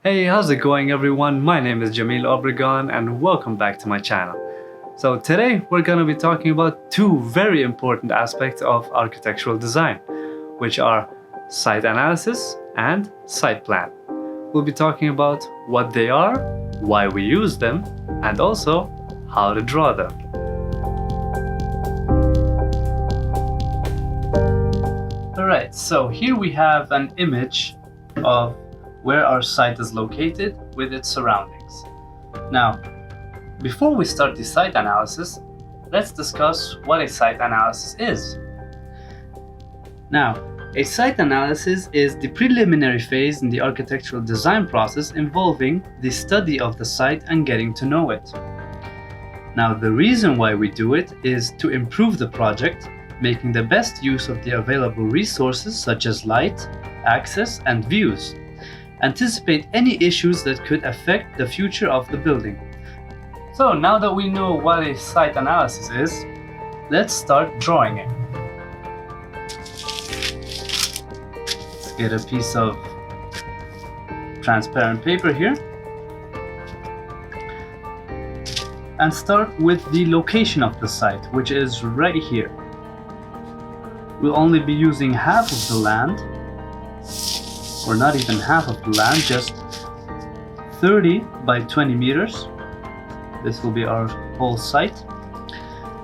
Hey, how's it going everyone? My name is Jamil Obregon and welcome back to my channel. So today we're going to be talking about two very important aspects of architectural design, which are site analysis and site plan. We'll be talking about what they are, why we use them, and also how to draw them. Alright, so here we have an image of where our site is located with its surroundings. Now, before we start the site analysis, let's discuss what a site analysis is. Now, a site analysis is the preliminary phase in the architectural design process involving the study of the site and getting to know it. Now, the reason why we do it is to improve the project, making the best use of the available resources such as light, access, and views. Anticipate any issues that could affect the future of the building. So now that we know what a site analysis is, let's start drawing it. Let's get a piece of transparent paper here and start with the location of the site, which is right here. We'll only be using half of the land, or not even half of the land, just 30 by 20 meters. This will be our whole site.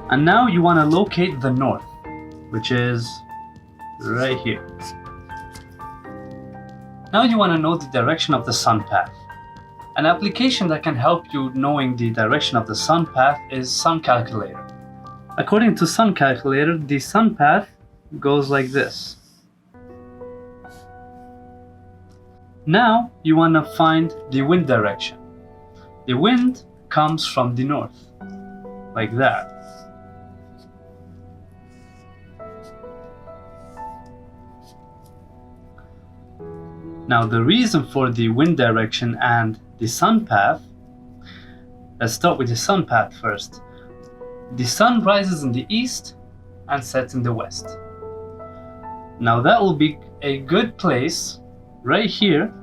And now you want to locate the north, which is right here. Now you want to know the direction of the sun path. An application that can help you knowing the direction of the sun path is Suncalc. According to Suncalc, the sun path goes like this. Now you want to find the wind direction. The wind comes from the north, like that. Now the reason for the wind direction and the sun path, let's start with the sun path first. The sun rises in the east and sets in the west. Now that will be a good place right here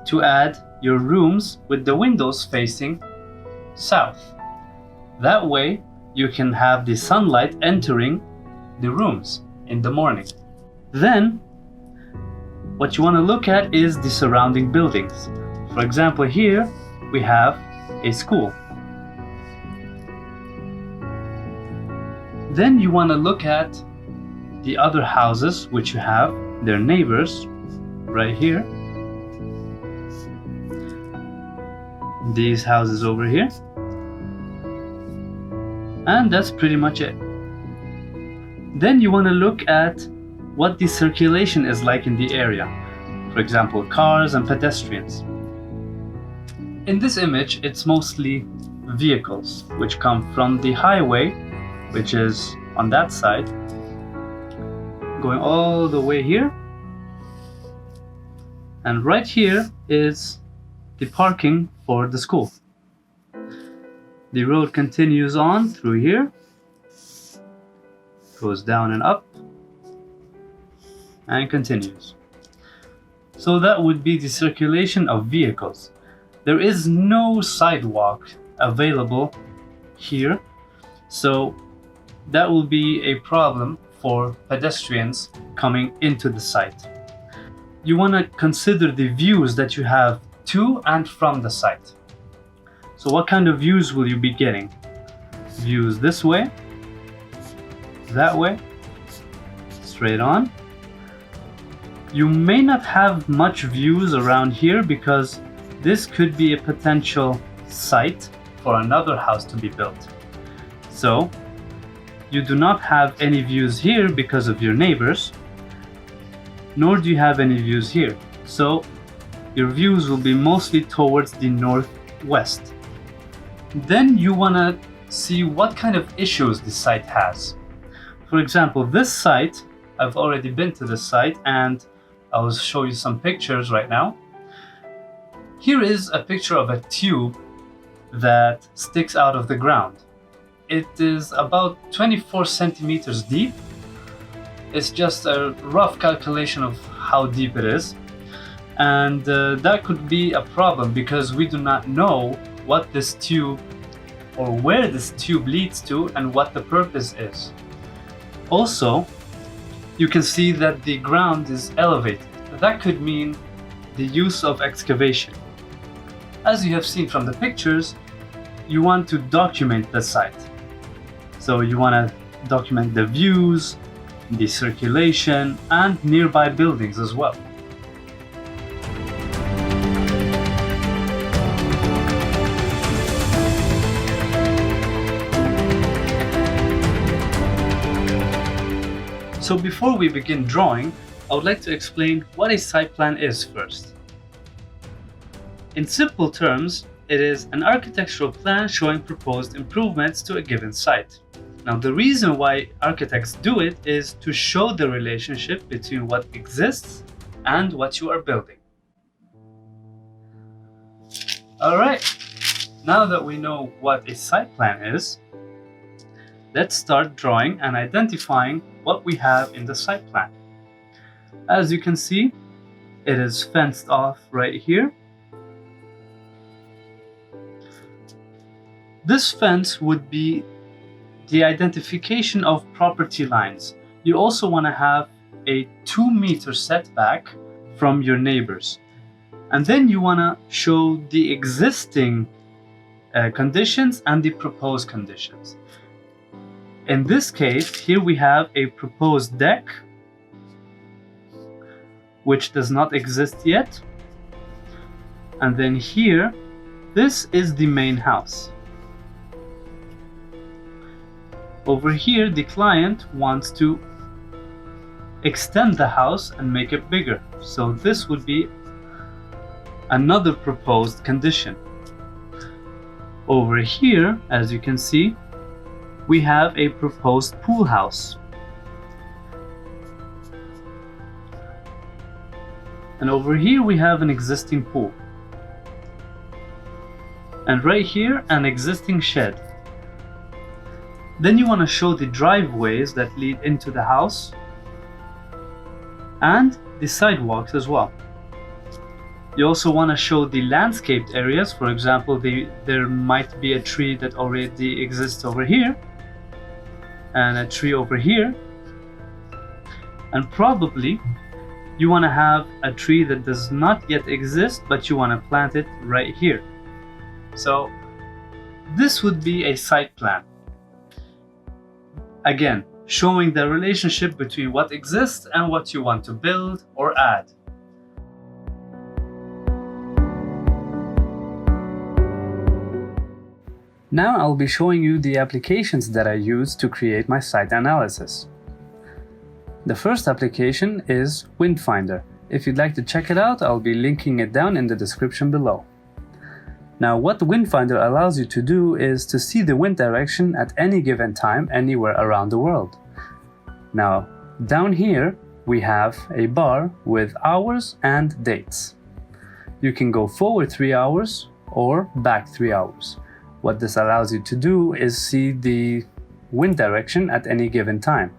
to add your rooms with the windows facing south. That way you can have the sunlight entering the rooms in the morning. Then what you want to look at is the surrounding buildings. For example, here we have a school. Then you want to look at the other houses which you have, their neighbors, right here. These houses over here. And that's pretty much it. Then you want to look at what the circulation is like in the area. For example, cars and pedestrians. In this image, it's mostly vehicles which come from the highway, which is on that side, going all the way here. And right here is the parking for the school. The road continues on through here, goes down and up, and continues. So that would be the circulation of vehicles. There is no sidewalk available here, so that will be a problem for pedestrians coming into the site. You want to consider the views that you have to and from the site. So what kind of views will you be getting? Views this way, that way, straight on. You may not have much views around here because this could be a potential site for another house to be built. So you do not have any views here because of your neighbors, nor do you have any views here. So your views will be mostly towards the northwest. Then you want to see what kind of issues the site has. For example, this site, I've already been to this site and I'll show you some pictures right now. Here is a picture of a tube that sticks out of the ground. It is about 24 centimeters deep. It's just a rough calculation of how deep it is. And that could be a problem because we do not know what this tube or where this tube leads to and what the purpose is. Also, you can see that the ground is elevated. That could mean the use of excavation. As you have seen from the pictures, you want to document the site. So you want to document the views, the circulation, and nearby buildings as well. So before we begin drawing, I would like to explain what a site plan is first. In simple terms, it is an architectural plan showing proposed improvements to a given site. Now, the reason why architects do it is to show the relationship between what exists and what you are building. Alright, now that we know what a site plan is, let's start drawing and identifying what we have in the site plan. As you can see, it is fenced off right here. This fence would be the identification of property lines. You also want to have a 2-meter setback from your neighbors. And then you want to show the existing conditions and the proposed conditions. In this case, here we have a proposed deck, which does not exist yet. And then here, this is the main house. Over here, the client wants to extend the house and make it bigger. So this would be another proposed condition. Over here, as you can see, we have a proposed pool house. And over here we have an existing pool. And right here, an existing shed. Then you want to show the driveways that lead into the house and the sidewalks as well. You also want to show the landscaped areas. For example, there might be a tree that already exists over here and a tree over here, and probably you want to have a tree that does not yet exist, but you want to plant it right here. So this would be a site plan. Again, showing the relationship between what exists and what you want to build or add. Now I'll be showing you the applications that I use to create my site analysis. The first application is Windfinder. If you'd like to check it out, I'll be linking it down in the description below. Now, what Windfinder allows you to do is to see the wind direction at any given time anywhere around the world. Now, down here we have a bar with hours and dates. You can go forward 3 hours or back 3 hours. What this allows you to do is see the wind direction at any given time.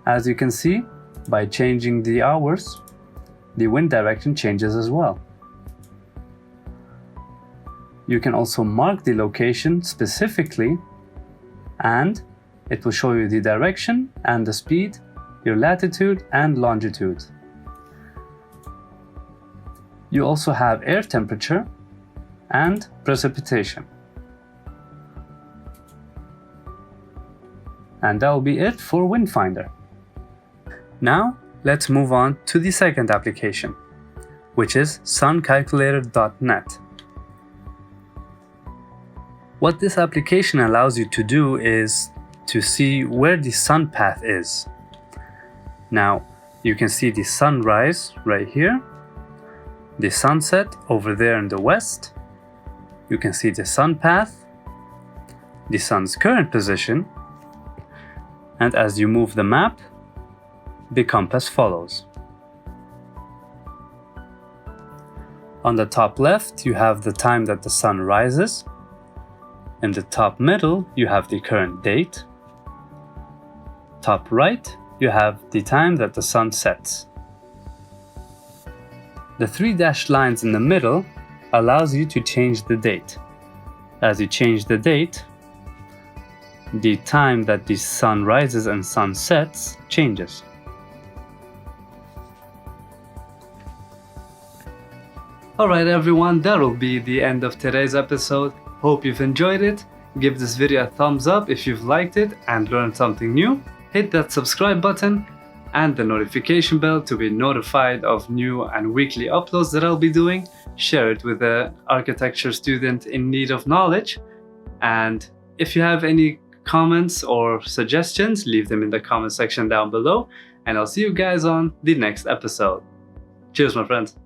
As you can see, by changing the hours, the wind direction changes as well. You can also mark the location specifically, and it will show you the direction and the speed, your latitude and longitude. You also have air temperature and precipitation. And that will be it for Windfinder. Now, let's move on to the second application, which is Suncalc.at. What this application allows you to do is to see where the sun path is. Now, you can see the sunrise right here, the sunset over there in the west. You can see the sun path, the sun's current position, and as you move the map, the compass follows. On the top left, you have the time that the sun rises. In the top middle, you have the current date. Top right, you have the time that the sun sets. The 3 dashed lines in the middle allows you to change the date. As you change the date, the time that the sun rises and sun sets changes. Alright everyone, that'll be the end of today's episode. Hope you've enjoyed it. Give this video a thumbs up if you've liked it and learned something new. Hit that subscribe button and the notification bell to be notified of new and weekly uploads that I'll be doing. Share it with an architecture student in need of knowledge. And if you have any comments or suggestions, leave them in the comment section down below. And I'll see you guys on the next episode. Cheers, my friends.